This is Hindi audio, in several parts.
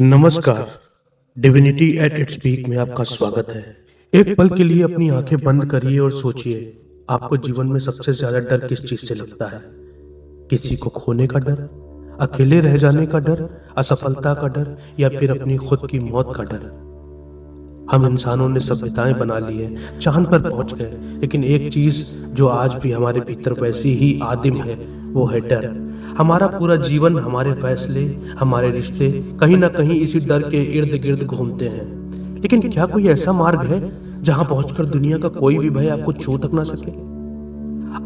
नमस्कार। डिविनिटी एट इट्स पीक में आपका स्वागत है। एक पल के लिए अपनी आंखें बंद करिए और सोचिए, आपको जीवन में सबसे ज्यादा डर किस चीज से लगता है? किसी को खोने का डर, अकेले रह जाने का डर, असफलता का डर, या फिर अपनी खुद की मौत का डर? हम इंसानों ने सभ्यताएं बना ली है, चांद पर पहुंच गए, लेकिन एक चीज जो आज भी हमारे भीतर वैसी ही आदिम है, वो है डर। हमारा पूरा जीवन, हमारे फैसले, हमारे रिश्ते कहीं ना कहीं इसी डर के इर्द गिर्द घूमते हैं। लेकिन क्या कोई ऐसा मार्ग है जहां पहुंचकर दुनिया का कोई भी भय आपको छू तक ना सके?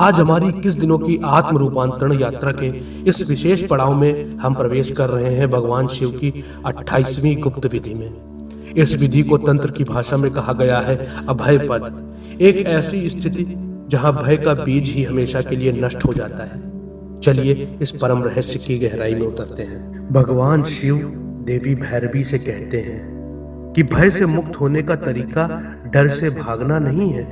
आज हमारी 21 दिनों की आत्म रूपांतरण यात्रा के इस विशेष पड़ाव में हम प्रवेश कर रहे हैं भगवान शिव की 28वीं गुप्त विधि में। इस विधि को तंत्र की भाषा में कहा गया है अभय पद, एक ऐसी स्थिति जहां भय का बीज ही हमेशा के लिए नष्ट हो जाता है। चलिए इस परम रहस्य की गहराई में उतरते हैं। भगवान शिव देवी भैरवी से कहते हैं कि भय से मुक्त होने का तरीका डर से भागना नहीं है,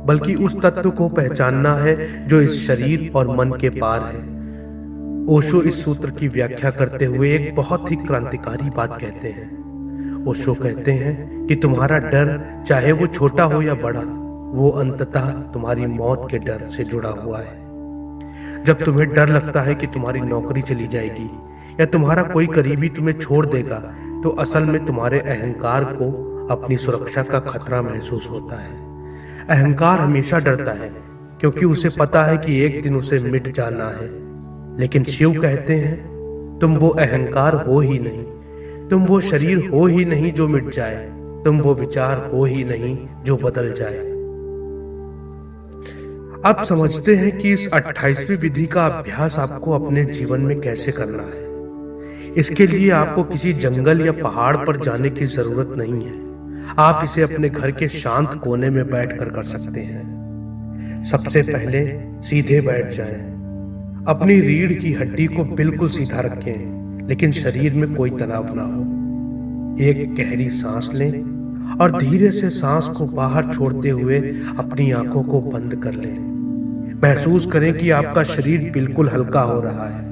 बल्कि उस तत्व को पहचानना है जो इस शरीर और मन के पार है। ओशो इस सूत्र की व्याख्या करते हुए एक बहुत ही क्रांतिकारी बात कहते हैं। ओशो कहते हैं कि तुम्हारा डर, चाहे वो छोटा हो या बड़ा, वो अंततः तुम्हारी मौत के डर से जुड़ा हुआ है। जब तुम्हें डर लगता है कि तुम्हारी नौकरी चली जाएगी या तुम्हारा कोई करीबी तुम्हें छोड़ देगा, तो असल में तुम्हारे अहंकार को अपनी सुरक्षा का खतरा महसूस होता है। अहंकार हमेशा डरता है क्योंकि उसे पता है कि एक दिन उसे मिट जाना है। लेकिन शिव कहते हैं, तुम वो अहंकार हो ही नहीं, तुम वो शरीर हो ही नहीं जो मिट जाए, तुम वो विचार हो ही नहीं जो बदल जाए। अब समझते हैं कि इस 28वीं विधि का अभ्यास आपको अपने जीवन में कैसे करना है। इसके लिए आपको किसी जंगल या पहाड़ पर जाने की जरूरत नहीं है। आप इसे अपने घर के शांत कोने में बैठकर कर सकते हैं। सबसे पहले सीधे बैठ जाएं। अपनी रीढ़ की हड्डी को बिल्कुल सीधा रखें, लेकिन शरीर में कोई तनाव ना हो। एक गहरी सांस लें और धीरे से सांस को बाहर छोड़ते हुए अपनी आंखों को बंद कर लें। महसूस करें कि आपका शरीर बिल्कुल हल्का हो रहा है।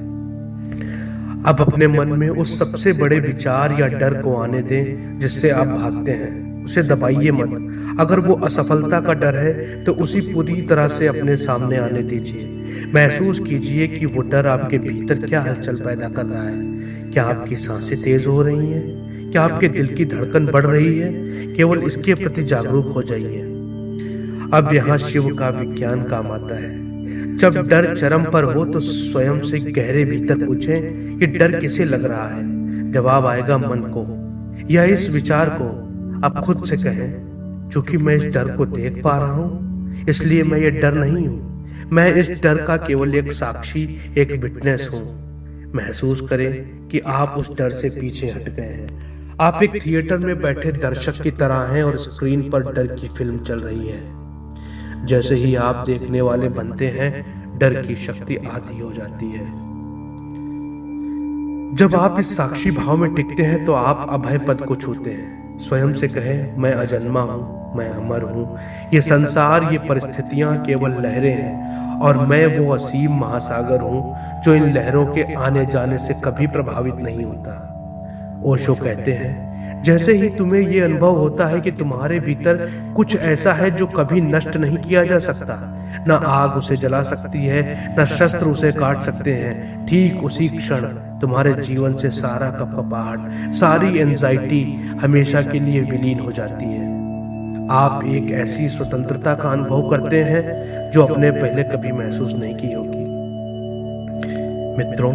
अब अपने मन में उस सबसे बड़े विचार या डर को आने दें जिससे आप भागते हैं, उसे दबाइए मत। अगर वो असफलता का डर है तो उसी पूरी तरह से अपने सामने आने दीजिए। महसूस कीजिए कि वो डर आपके भीतर क्या हलचल पैदा कर रहा है। क्या आपकी सांसें तेज हो रही हैं? क्या आपके दिल की धड़कन बढ़ रही है? केवल इसके प्रति जागरूक हो जाइए। अब यहाँ शिव का विज्ञान काम आता है। जब डर चरम पर हो तो स्वयं से गहरे भीतर पूछें कि डर किसे लग रहा है। जवाब आएगा मन को या इस विचार को। आप खुद से कहें, चूंकि मैं इस डर को देख पा रहा हूं, इसलिए मैं ये डर नहीं हूं। मैं इस डर का केवल एक साक्षी, एक विटनेस हूं। महसूस करें कि आप उस डर से पीछे हट गए हैं। आप एक थिएटर में बैठे दर्शक की तरह हैं और स्क्रीन पर डर की फिल्म चल रही है। जैसे ही आप देखने वाले बनते हैं, डर की शक्ति आधी हो जाती है। जब आप इस साक्षी भाव में टिकते हैं तो आप अभय पद को छूते हैं। स्वयं से कहें, मैं अजन्मा हूं, मैं अमर हूं। ये संसार, ये परिस्थितियां केवल लहरें हैं और मैं वो असीम महासागर हूं जो इन लहरों के आने जाने से कभी प्रभावित नहीं होता। ओशो कहते हैं, जैसे ही तुम्हें ये अनुभव होता है कि तुम्हारे भीतर कुछ ऐसा है जो कभी नष्ट नहीं किया जा सकता, न आग उसे जला सकती है, न शस्त्र उसे काट सकते हैं, ठीक उसी क्षण तुम्हारे जीवन से सारा कपकपाहट, सारी एंजाइटी हमेशा के लिए विलीन हो जाती है। आप एक ऐसी स्वतंत्रता का अनुभव करते हैं जो अपने पहले कभी महसूस नहीं की होगी। मित्रों,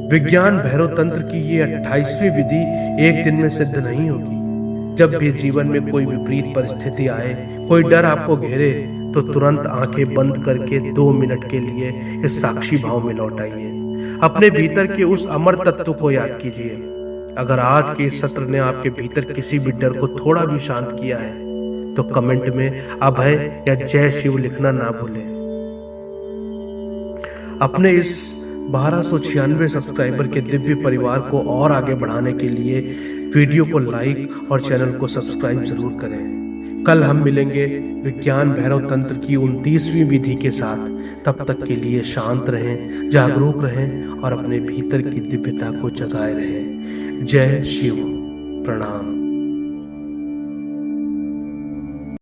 विज्ञान भैरव तंत्र की ये 28वीं विधि एक दिन में सिद्ध नहीं होगी। जब भी जीवन में कोई विपरीत परिस्थिति आए, कोई डर आपको घेरे, तो तुरंत आंखें बंद करके 2 मिनट के लिए इस साक्षी भाव में लौट आइए। अपने भीतर के उस अमर तत्व को याद कीजिए। अगर आज के इस सत्र ने आपके भीतर किसी भी डर को थोड़ा भी शांत किया है, तो कमेंट में अभय या जय शिव लिखना ना भूलें। अपने इस 1296 सब्सक्राइबर के दिव्य परिवार को और आगे बढ़ाने के लिए वीडियो को लाइक और चैनल को सब्सक्राइब जरूर करें। कल हम मिलेंगे विज्ञान भैरव तंत्र की 29वीं विधि के साथ। तब तक के लिए शांत रहें, जागरूक रहें और अपने भीतर की दिव्यता को जगाए रहें। जय शिव। प्रणाम।